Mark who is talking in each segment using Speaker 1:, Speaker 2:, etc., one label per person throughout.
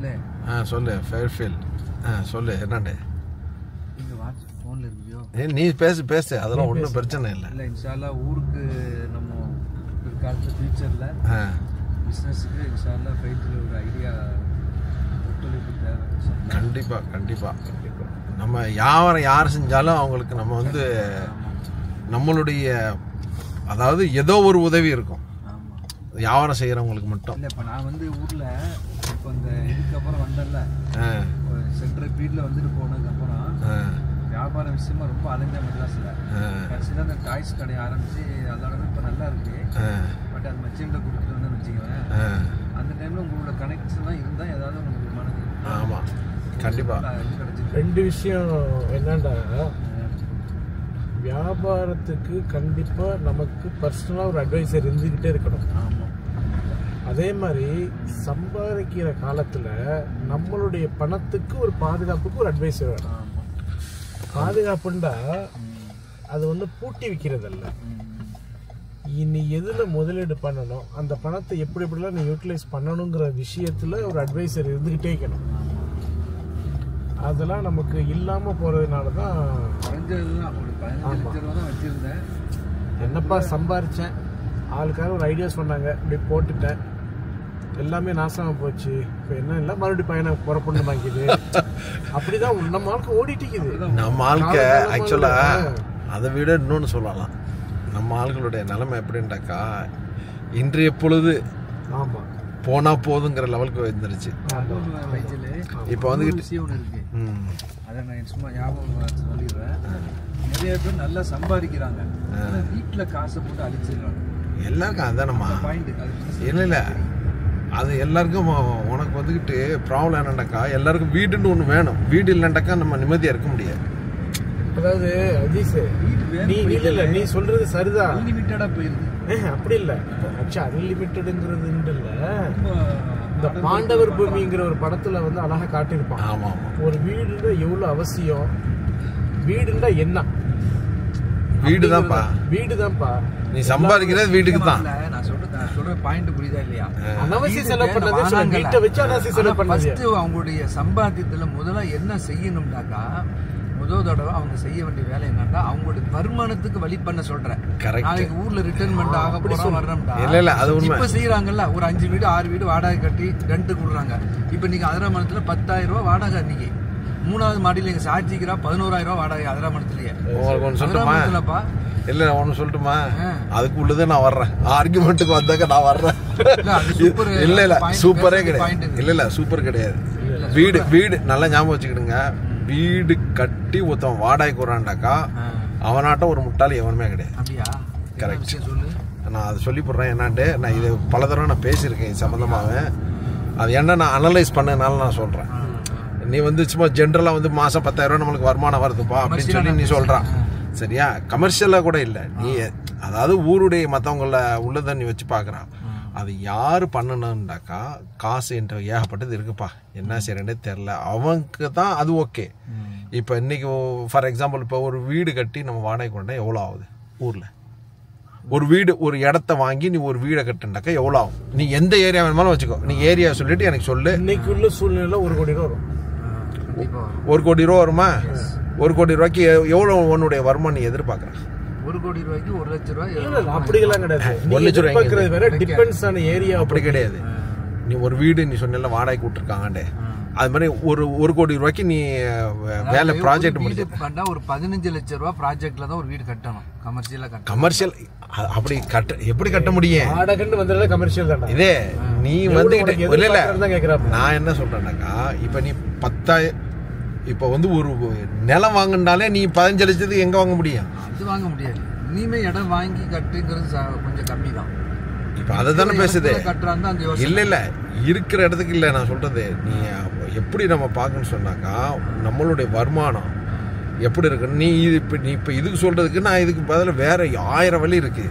Speaker 1: சொல்லு.
Speaker 2: சொல்லு ஃபேர்ஃபீல்ட். சொல்லு என்னண்டே.
Speaker 1: நீங்கள் வாட்ச் ஃபோனில் இருக்கியோ?
Speaker 2: நீ பேசு அதெல்லாம் ஒன்றும் பிரச்சனை இல்லை.
Speaker 1: இல்லை இன்ஷால்லா ஊருக்கு நம்ம பிற்காலத்தில் ஃபியூச்சரில் பிஸ்னஸுக்கு இன்ஷால்லா ஃபைட்டில் ஒரு ஐடியா ஒத்துழைப்பு தேவை.
Speaker 2: கண்டிப்பாக நம்ம வியாபாரம் யார் செஞ்சாலும் அவங்களுக்கு நம்ம வந்து நம்மளுடைய அதாவது ஏதோ ஒரு உதவி இருக்கும் வியாபாரம் செய்கிறவங்களுக்கு மட்டும்.
Speaker 1: இல்லை இப்போ நான் வந்து ஊரில் இப்போ இந்த இதுக்கப்புறம் வந்தேன்ல, சென்ட்ரல் ஃபீல்டில் வந்துட்டு போனதுக்கப்புறம் வியாபார விஷயமா ரொம்ப அலைஞ்ச மெட்ராஸில். கடைசியில் அந்த டாய்ஸ் கடையை ஆரம்பித்து அதோட இப்போ நல்லா இருக்கு. பட் அது மச்சின்கிட்ட கொடுத்துட்டு வந்து வச்சுக்குவேன். அந்த டைமில் உங்களோட கனெக்ஷன்லாம் இருந்தால் ஏதாவது உங்களுக்கு மனது.
Speaker 2: ஆமாம் கண்டிப்பாக.
Speaker 3: ரெண்டு விஷயம் என்னண்டா, வியாபாரத்துக்கு கண்டிப்பாக நமக்கு பர்சனலாக ஒரு அட்வைசர் இருந்துக்கிட்டே இருக்கணும்.
Speaker 1: ஆமாம்.
Speaker 3: அதே மாதிரி சம்பாதிக்கிற காலத்தில் நம்மளுடைய பணத்துக்கு ஒரு பாதுகாப்புக்கு ஒரு அட்வைசர் வேணும். பாதுகாப்புண்டா அது வந்து பூட்டி வைக்கிறதல்ல. நீ எதில் முதலீடு பண்ணணும், அந்த பணத்தை எப்படிலாம் நீ யூட்டிலைஸ் பண்ணணுங்கிற விஷயத்தில் ஒரு அட்வைசர் இருந்துக்கிட்டே இருக்கணும். அதெல்லாம் நமக்கு இல்லாமல் போகிறதுனால தான். என்னப்பா சம்பாரித்தேன், ஆளுக்காக ஒரு ஐடியா சொன்னாங்க, இப்படி போட்டுட்டேன், எல்லாமே நாசமாக போச்சு. இப்போ என்ன இல்லை, மறுபடியும் பையனை புறப்பண்ணு வாங்கிது. அப்படிதான் நம்ம ஆளுக்கு ஓடிட்டு இருக்குது.
Speaker 2: நம்ம ஆளுக்கு ஆக்சுவலாக அதை விட இன்னொன்று சொல்லலாம். நம்ம ஆளுகளுடைய நிலைமை எப்படின்ட்டாக்கா, இன்றைய பொழுது
Speaker 3: ஆமாம்
Speaker 2: போனால் போதுங்கிற லெவலுக்கு வந்துருச்சு. இப்போ வந்து
Speaker 1: விஷயம் ஒன்று இருக்கு, அதை நான் சும்மா ஞாபகம் சொல்லிடுறேன். நிறைய பேர் நல்லா சம்பாதிக்கிறாங்க, வீட்டில் காசை போட்டு அழிச்சிடுறாங்க.
Speaker 2: எல்லாருக்கும் அதுதானம்மா இல்லை அது எல்லாருக்கும். உனக்கு வந்துக்கிட்டு ப்ராப்ளம் என்னண்டாக்கா, எல்லாருக்கும் வீடுன்னு ஒன்று வேணும். வீடு இல்லைண்டாக்கா நம்ம நிம்மதியாக இருக்க முடியாது.
Speaker 3: அதாவது அஜீஸ் நீ இல்லை நீ சொல்றது சரிதான்,
Speaker 1: அன்லிமிட்டடாக போயிருது.
Speaker 3: அப்படி இல்லை, ஆக்சுவலி அன்லிமிட்டடுங்கிறது இல்லை. இந்த பாண்டவர் பூமிங்கிற ஒரு படத்துல வந்து அழகா காட்டியிருப்பான்.
Speaker 2: ஆமாம்,
Speaker 3: ஒரு வீடுன்னா எவ்வளவு அவசியம், வீடுன்னா என்ன,
Speaker 2: வீடுதான்ப்பா.
Speaker 3: வீடுதான்ப்பா.
Speaker 2: நீ சம்பாதிக்கிறது வீட்டுக்கு தான்.
Speaker 1: நான் சொல்ற பாயிண்ட் புரியுதா இல்லையா?
Speaker 3: அனாவசிய செலவு பண்ணது, வீட்டை வச்சு அனாவசிய செலவு பண்ணது.
Speaker 1: அவங்களுடைய சம்பாத்தியத்துல முதல்ல என்ன செய்யணும்னாக்கா, முதல் தடவை அவங்க செய்ய வேண்டிய வேலை என்னன்னா, அவங்களுடைய வருமானத்துக்கு வழி பண்ண சொல்றேன். நாளைக்கு ஊர்ல ரிட்டர்ன்மெண்ட் ஆக போறோம் வர்றோம்டா. இப்ப செய்யறாங்கல்ல, ஒரு 5 வீடு 6 வீடு வாடகை கட்டி ரெண்ட் கொடுறாங்க. இப்ப நீங்க அதிராமணத்துல 10,000 ரூபாய் வாடகை, இன்னைக்கு 3வது மாடியில எங்க சாட்சிக்கிறா 11,000 ரூபாய் வாடகை அதிராமணத்திலேயே.
Speaker 2: சொல்லட்டுமா? இல்ல ஒண்ணு சொல்லட்டுமா, அதுக்கு உள்ளதே நான் வர்றேன். ஆர்குமெண்ட்டுக்கு வந்தாக்க நான் வர்றேன். இல்ல இல்ல சூப்பரே கிடையாது. இல்ல சூப்பர் கிடையாது. வீடு நல்லா ஞாபகம் வச்சுக்கிடுங்க. வீடு கட்டி ஒருத்தன் வாடகைக்கு வரான்டாக்கா அவனாட்டம் ஒரு முட்டாளி எவனுமே கிடையாது. கரெக்ட். நான் அதை சொல்லி போடுறேன் என்னான்ட்டு. நான் இது பல தடவை நான் பேசியிருக்கேன் இது சம்மந்தமாகவே. அது என்ன நான் அனலைஸ் பண்ணனால நான் சொல்கிறேன். நீ வந்து சும்மா ஜென்ரலாக வந்து மாதம் 10,000 ரூபா நம்மளுக்கு வருமானம் வருதுப்பா அப்படின்னு சொல்லி நீ சொல்கிறான். சரியா? கமர்ஷியலாக கூட இல்லை. நீ அதாவது ஊருடைய மற்றவங்கள உள்ளதை நீ வச்சு பார்க்குறான். அது யார் பண்ணணும்னாக்கா, காசு என்ற ஏகப்பட்டது இருக்குப்பா, என்ன செய்யறேன்னே தெரில, அவனுக்கு தான் அது ஓகே. இப்போ இன்னைக்கு ஃபார் எக்ஸாம்பிள் இப்போ ஒரு வீடு கட்டி நம்ம வாடகை கொண்டா எவ்வளோ ஆகுது ஊரில்? ஒரு வீடு ஒரு இடத்த வாங்கி நீ ஒரு வீடை கட்டுனாக்கா எவ்வளோ ஆகும்? நீ எந்த ஏரியா வேணுமாலும் வச்சுக்கோ, நீ ஏரியா சொல்லிட்டு எனக்கு சொல்லு.
Speaker 3: இன்னைக்குள்ள சூழ்நிலை 1 கோடி ரூபா வரும்.
Speaker 2: 1 கோடி ரூபா வருமா? 1 கோடி ரூபாய்க்கு எவ்வளோ உன்னுடைய வருமானம் நீ எதிர்பார்க்குறேன்?
Speaker 1: 1 கோடி ரூபாய்க்கு 1 லட்ச ரூபாய்.
Speaker 3: அப்படிலாம் கிடையாது. 1 லட்ச ரூபாய் வேற, டிபெண்ட்ஸ் ஆன ஏரியா.
Speaker 2: அப்படி கிடையாது. நீ ஒரு வீடு நீ சொன்ன வாடகைக்கு விட்டுருக்காங்கண்டே, அது மாதிரி ஒரு 1 கோடி ரூபாய்க்கு நீ வேலை ப்ராஜெக்ட் முடிச்சு
Speaker 1: பண்ணா ஒரு 15 லட்ச ரூபாய் ப்ராஜெக்ட்ல தான் ஒரு வீடு கட்டணும்.
Speaker 2: கமர்ஷியல் அப்படி எப்படி கட்ட முடியும்?
Speaker 3: வாடகைன்னு வந்தா கமர்ஷியல் தான். இதே
Speaker 2: நீ வந்துகிட்டு இல்ல நான் என்ன சொல்றேன்னாக்கா, இப்ப நீ 10,000 இப்ப வந்து ஒரு நிலம் வாங்கினாலே நீ 15 லட்சத்துக்கு எங்க வாங்க முடியும்?
Speaker 1: அது வாங்க முடியாது. இனிமே இடம் வாங்கி கட்டுங்கிறது கொஞ்சம் கம்மி தான்.
Speaker 2: இப்ப அதை தானே பேசுது. இல்ல இல்ல இருக்கிற இடத்துக்கு இல்ல நான் சொல்றது. நீ எப்படி நம்ம பார்க்கணும்னு சொன்னாக்கா, நம்மளுடைய வருமானம் எப்படி இருக்கு. நீ இப்ப இதுக்கு சொல்றதுக்கு நான் இதுக்கு பதில் வேற 1000 வழி இருக்கு.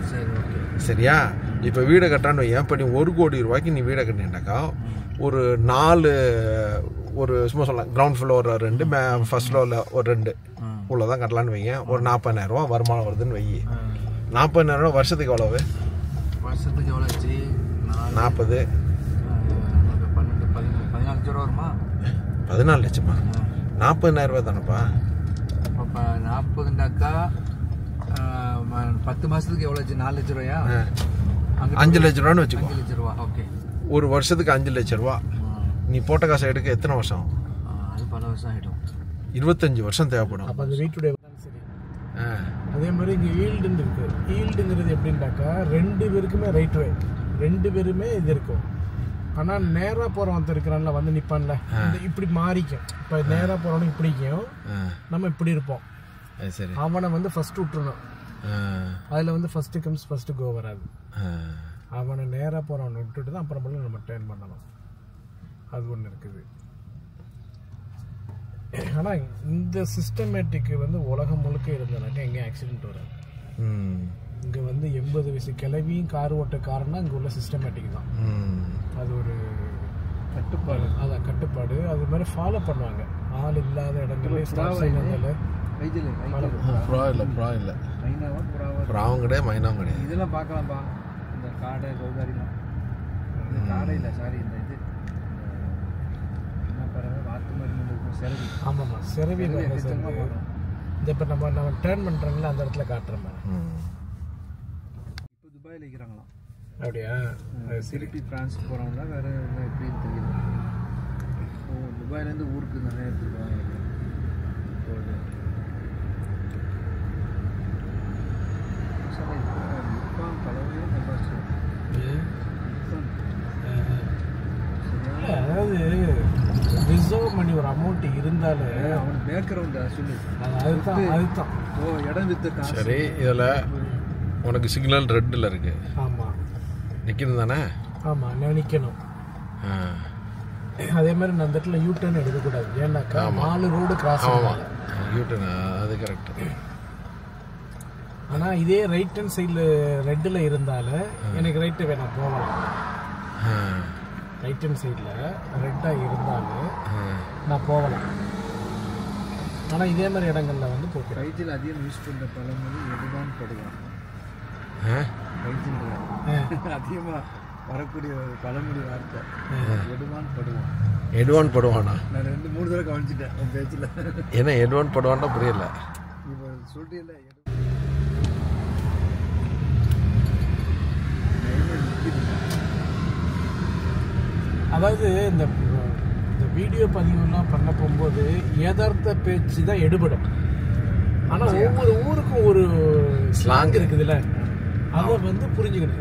Speaker 2: சரியா? இப்ப வீடை கட்டான்னு ஏன் இப்ப நீ 1 கோடி ரூபாய்க்கு நீ வீடை கட்டினாக்கா, ஒரு 4 ஒரு சும்மா சொல்லலாம், கிரவுண்ட் ஃப்ளோர் 2, ஃபர்ஸ்ட் ஃப்ளோரில் ஒரு 2 உள்ளதான் கட்டலான்னு வைங்க. ஒரு 40,000 ரூபா வருமானம் வருதுன்னு வை. 40,000 ரூபா வருஷத்துக்கு எவ்வளவு?
Speaker 1: வருஷத்துக்கு எவ்வளோ? 40
Speaker 3: 12
Speaker 1: லட்சம் ரூபா வருமா?
Speaker 2: 14 லட்சமா? 40,000 ரூபா தானப்பா.
Speaker 1: அப்போ 40ண்டாக்கா 10 மாசத்துக்கு எவ்வளோ ஆச்சு? 4 லட்சம் ரூபாயா?
Speaker 2: 5 லட்சம் ரூபான்னு வச்சுக்கோ.
Speaker 1: 5 லட்சம் ரூபா. ஓகே.
Speaker 2: ஒரு வருஷத்துக்கு 5 லட்சம் ரூபா. நீ போட்ட காசை எடுக்க எத்தனை வருஷம்?
Speaker 1: அது பல வருஷம் ஆகிடும்.
Speaker 2: 25 வருஷம் தேவைப்படும்.
Speaker 3: அப்போ அது வீட்டுடைய சரி. அதே மாதிரி இங்கே ஈல்டுன்னு இருக்கு. ஈல்டுங்கிறது எப்படின்னாக்கா 2 பேருக்குமே ரைட் வே, 2 பேருமே இது இருக்கும். ஆனால் நேராக போகிறவன் இருக்கிறான்ல வந்து நிற்பான்ல, இப்படி மாறிக்கும். இப்போ நேராக போகிறவனுக்கு இப்படிக்கும், நம்ம இப்படி இருப்போம்.
Speaker 2: சரி,
Speaker 3: அவனை வந்து ஃபர்ஸ்ட் விட்டுறணும். அதில் வந்து ஃபர்ஸ்ட் கம்ஸ் ஃபர்ஸ்ட் கோ வராது. அவனை நேராக போகிறவனை விட்டுட்டு தான் அப்புறமேல நம்ம டேர்ன் பண்ணணும். அது ஒன்று இருக்குது. ஆனால் இந்த சிஸ்டமேட்டிக்கு வந்து உலகம் முழுக்க இருந்தனாக்கா எங்கேயும் ஆக்சிடென்ட் வராது. இங்கே வந்து 80 வயசு கிளவியும் கார் ஓட்ட காரணம் இங்கே உள்ள சிஸ்டமேட்டிக் தான். அது ஒரு கட்டுப்பாடு. அதான் கட்டுப்பாடு. அது மாதிரி ஃபாலோ பண்ணுவாங்க. ஆள் இல்லாத இடங்கள்ல
Speaker 1: இதெல்லாம் பார்க்கலாம்ப்பா. இந்த காடை கௌதாரிலாம், இந்த காடை இல்லை, சாரி, இந்த இது என்ன பாருங்க, வாத்து மாதிரி இருக்கும், செரவி. ஆமாம்மா, செரவி. இந்த இப்போ நம்ம டேர்ன் பண்ணுறோங்களா அந்த இடத்துல காட்டுறோம். இப்போ துபாயில் வைக்கிறாங்களாம். அப்படியா? திருப்பி பிரான்ஸ் போகிறவங்களா வேறு எப்படின்னு தெரியல. துபாயிலேருந்து ஊருக்கு நிறைய எடுத்துருவாங்க. அதாவது ரிசர்வ் பண்ணி ஒரு அமௌண்ட் இருந்தாலே அவன் பேக்ரவுண்ட் சொல்லு. அதுதான் இடம் வித்து.
Speaker 2: சரி, இதில் உனக்கு சிக்னல் ரெட்டில் இருக்கு.
Speaker 3: ஆமாம்,
Speaker 2: நிற்கணும் தானே? ஆமாம்,
Speaker 3: நான் நிற்கணும். அதே மாதிரி நான் அந்த இடத்துல யூட்டர்ன் எடுக்கக்கூடாது. ஏன்னாக்கா 4 ரோடு கிராஸ் ஆகும்.
Speaker 2: யூட்டர்ன் அது கரெக்டு.
Speaker 3: ஆனால் இதே ரைட் ஹேண்ட் சைடில் ரெட்டில் இருந்தாலும் எனக்கு ரைட்டு வேணாம், போகலாம். ரைட் ஹேண்ட் சைடில் ரெட்டாக இருந்தாலும் நான் போகலாம். ஆனால் இதே மாதிரி இடங்களில் வந்து போகிறேன்.
Speaker 1: ரைட்டில் அதிகம் யூஸ் பண்ணுற பழமொழி எடுவான் படுவான். ரைட்டில் அதிகமாக வரக்கூடிய ஒரு பழமொழி வார்த்தை எடுவான் படுவான்.
Speaker 2: எடுவான் படுவானா?
Speaker 1: நான் 2-3 தடவை கவனிச்சிட்டேன் உன் பேச்சில்.
Speaker 2: ஏன்னா எடுவான் படுவான்னா புரியல.
Speaker 1: இப்போ சொல்லிட்டு
Speaker 3: அதாவது இந்த வீடியோ பதிவுலாம் பண்ண போகும்போது யதார்த்த பேச்சு தான் எடுபடும். ஆனால் ஒவ்வொரு ஊருக்கும் ஒரு ஸ்லாங் இருக்குதுல்ல, அதை வந்து புரிஞ்சுக்கணும்.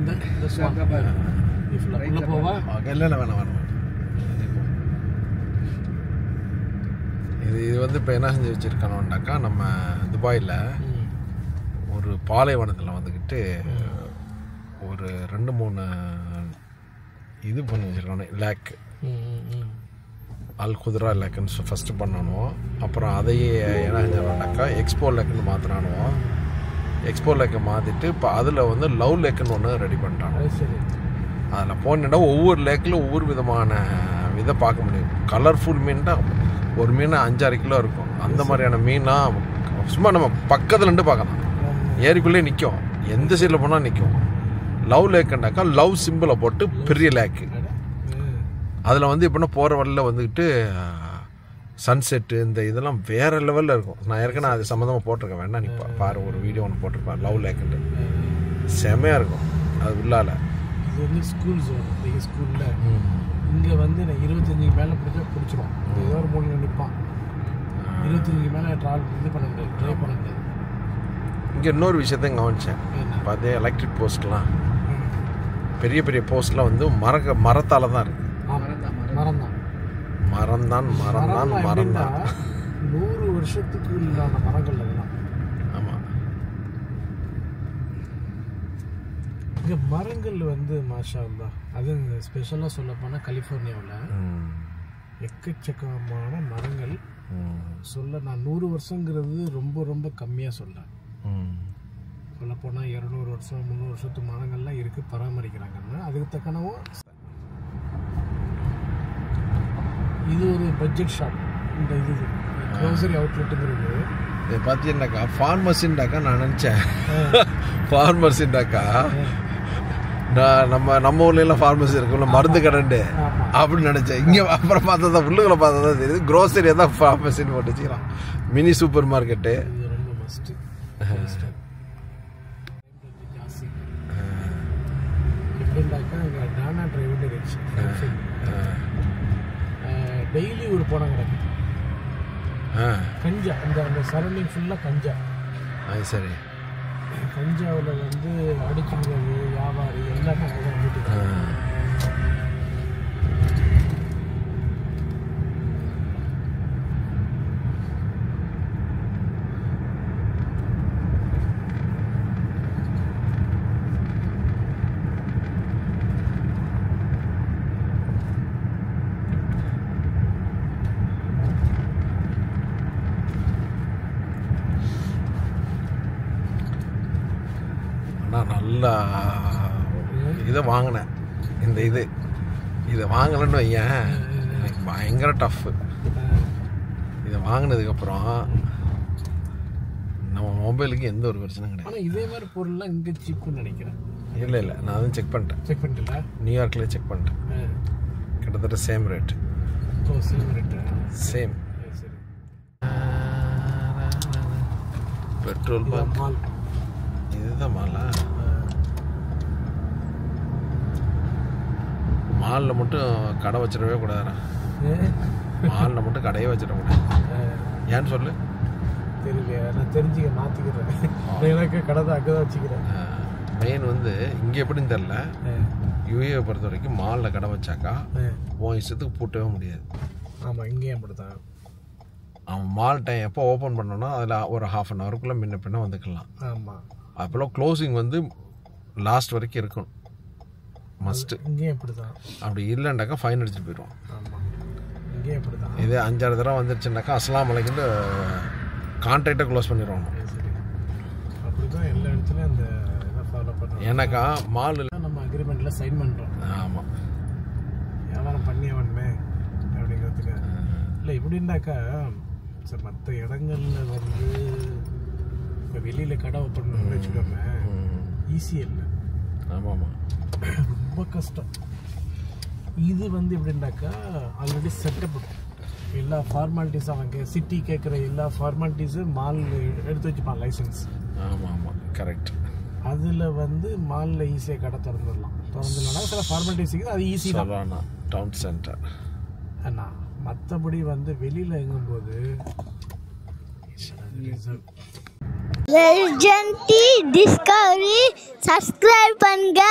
Speaker 3: இந்த போவா
Speaker 2: வேணாம். இது வந்து இப்போ என்ன செஞ்சு வச்சுருக்கணும்னாக்கா, நம்ம துபாயில் ஒரு பாலைவனத்தில் வந்துக்கிட்டு ஒரு 2-3 இது பண்ணி வச்சுருக்கணும். லேக்கு அல் குதிரா லேக்குன்னு ஃபஸ்ட்டு பண்ணணும். அப்புறம் அதையே என்ன செஞ்சாக்கா எக்ஸ்போ லேக்குன்னு மாற்றினானுவோம். எக்ஸ்போ லேக்கை மாற்றிட்டு இப்போ அதில் வந்து லவ் லேக்குன்னு ஒன்று ரெடி பண்ணிட்டாங்க. அதில் போனீங்கன்னா ஒவ்வொரு லேக்கில் ஒவ்வொரு விதமான இதை பார்க்க முடியும். கலர்ஃபுல் மீன் தான். ஒரு மீன் 5-6 கிலோ இருக்கும். அந்த மாதிரியான மீனாக சும்மா நம்ம பக்கத்தில் நின்று பார்க்கலாம். ஏரிக்குள்ளே நிற்கும், எந்த சைடில் போனால் நிற்கும். லவ் லேக்குன்னாக்கா லவ் சிம்பிளை போட்டு பெரிய லேக்கு. அதில் வந்து எப்படின்னா போகிற வழியில் வந்துக்கிட்டு சன்செட்டு இந்த இதெல்லாம் வேறு லெவலில் இருக்கும். நான் ஏற்கனவே அது சம்மந்தமாக போட்டிருக்கேன், வேணா நீ பாரு, ஒரு வீடியோ ஒன்று போட்டிருப்பேன் லவ் லேக்குன்ட்டு. செமையாக இருக்கும். அது உள்ளால
Speaker 3: இது வந்து ஸ்கூல் ஜோன். எங்கள் ஸ்கூலில் இங்கே வந்து நான் 25 மேலே பிடிச்சிடும். ஏதோ ஒரு மூலையில் நிற்பான். 25 மேலே இது பண்ண முடியாது, ட்ரை பண்ண முடியாது.
Speaker 2: இங்கே இன்னொரு விஷயத்தையும் கவனித்தேன். பார்த்தே எலக்ட்ரிக் போஸ்ட்லாம், பெரிய பெரிய போஸ்ட்லாம் வந்து மரத்தால் தான் இருக்குது. மரம் தான்
Speaker 3: 100 வருஷத்துக்கு உண்டான மரங்கள் அதெல்லாம்.
Speaker 2: ஆமாம்,
Speaker 3: இங்கே மரங்கள் வந்து மாஷா அல்லாஹ். அது ஸ்பெஷலாக சொல்ல போனால் கலிஃபோர்னியாவில் எக்கச்சக்கமான மரங்கள். நான் 100 வருஷங்கிறது ரொம்ப ரொம்ப கம்மியாக சொல்கிறேன். சொல்லப்போனால் 200 வருஷம் 300 வருஷத்து மரங்கள்லாம் இருக்குது, பராமரிக்கிறாங்கன்னா அதுக்கு தக்கனவும். இது ஒரு பட்ஜெட் ஷாப். இந்த இது க்ரோசரி அவுட்லெட்டுங்கிறது
Speaker 2: இது பார்த்தீங்கன்னாக்கா ஃபார்மர்ஸின்டாக்கா நான் நினச்சேன். ஃபார்மர்ஸின்டாக்கா நம்ம ஊர்ல எல்லாம் ஃபார்மசி இருக்கும்ல மருந்து கடைண்டு அப்படின்னு நினைச்சேன். இங்க அப்புறம் பார்த்தா உள்ளுக்குள்ள பார்த்தா தான் தெரியுது க்ரோசரியை தான் ஃபார்மசின்னு போட்டு வச்சுக்கிறான். Mini super market.
Speaker 3: டெய்லி ஒரு போன கிடக்கு கஞ்சா. அந்த சரௌண்டிங் ஃபுல்லாக கஞ்சா.
Speaker 2: சரி.
Speaker 3: கஞ்சாவில் வந்து அடிச்சுக்கிறது வியாபாரி எல்லாமே வந்துட்டு
Speaker 2: நல்லா இதை வாங்கினேன். இதை வாங்கலன்னு வையேன் எனக்கு பயங்கர டஃப்பு. இதை வாங்கினதுக்கப்புறம் நம்ம மொபைலுக்கு எந்த ஒரு பிரச்சனை கிடையாது.
Speaker 3: ஆனால் இதே மாதிரி பொருள்லாம் இங்கே சீப்புன்னு நினைக்கிறேன்.
Speaker 2: இல்லை நான் அதுவும் செக் பண்ணிட்டேன். நியூயார்க்கில் செக் பண்ணிட்டேன். கிட்டத்தட்ட same rate. Same. Petrol bunk இதுதான் மாலா. மாலில் மட்டும் கடை வச்சிடவே கூடாதுண்ணா. மாலில் மட்டும் கடையே வச்சிடக்கூடாது. ஏன்னு சொல்லு.
Speaker 3: தெரியல, நான் தெரிஞ்சுக்க மாற்றிக்கிறேன். எனக்கு கடை தான் அங்கே தான் வச்சுக்கிறேன்.
Speaker 2: மெயின் வந்து இங்கே எப்படின்னு தெரில. யூஏவை பொறுத்த வரைக்கும் மாலில் கடை வச்சாக்கா உன் இஷ்டத்துக்கு பூட்டவே முடியாது.
Speaker 3: ஆமாம், இங்கேயும் அப்படி தான்.
Speaker 2: அவன் மால் டைம் எப்போ ஓப்பன் பண்ணோன்னா அதில் ஒரு ½ அன் ஹவருக்குள்ளே முன்ன பின்ன வந்துக்கலாம்.
Speaker 3: ஆமாம்.
Speaker 2: அப்போல்லாம் க்ளோசிங் வந்து லாஸ்ட் வரைக்கும் இருக்கும். மஸ்ட்டு.
Speaker 3: இங்கேயும் அப்படி தான்.
Speaker 2: அப்படி இல்லைண்டாக்கா ஃபைன் அடிச்சுட்டு போயிடுவோம்.
Speaker 3: ஆமாம், இங்கேயும் அப்படி தான்.
Speaker 2: இதே 5-6 தடவை வந்துருச்சுனாக்கா அஸ்லாம் வலைக்குன்னு கான்ட்ராக்டை க்ளோஸ் பண்ணிடுவாங்க.
Speaker 3: அப்படி தான் எல்லா இடத்துலையும் அந்த இதை ஃபாலோ பண்ணுறோம்.
Speaker 2: ஏன்னாக்கா மாலில்
Speaker 3: நம்ம அக்ரிமெண்ட்டில் சைன் பண்ணுறோம்.
Speaker 2: ஆமாம்,
Speaker 3: வியாபாரம் பண்ணியே வேணுமே அப்படிங்கிறதுக்கு. இல்லை இப்படின்னாக்கா சார் மற்ற இடங்களில் வந்து இப்போ வெளியில் கடை ஓப்பன் பண்ணி வச்சுக்கோங்க, ஈஸியாக இல்லை.
Speaker 2: ஆமாம்,
Speaker 3: ரொம்ப கஷ்டம். இது வந்து எப்படின்னாக்கா ஆல்ரெடி செட்டப் எல்லா ஃபார்மாலிட்டிஸும் அவங்க சிட்டி கேட்குற எல்லா ஃபார்மாலிட்டிஸும் மால் எடுத்து வச்சுப்பான் லைசன்ஸ்.
Speaker 2: ஆமாம், கரெக்ட்.
Speaker 3: அதில் வந்து மாலில் ஈஸியாக கடை திறந்துடலாம். சில ஃபார்மாலிட்டிஸுக்கு அது ஈஸி தான்
Speaker 2: டவுன் சென்டர்.
Speaker 3: அண்ணா மற்றபடி வந்து வெளியில் எங்கும்போது
Speaker 4: Legend Discovery subscribe பண்ணுங்க.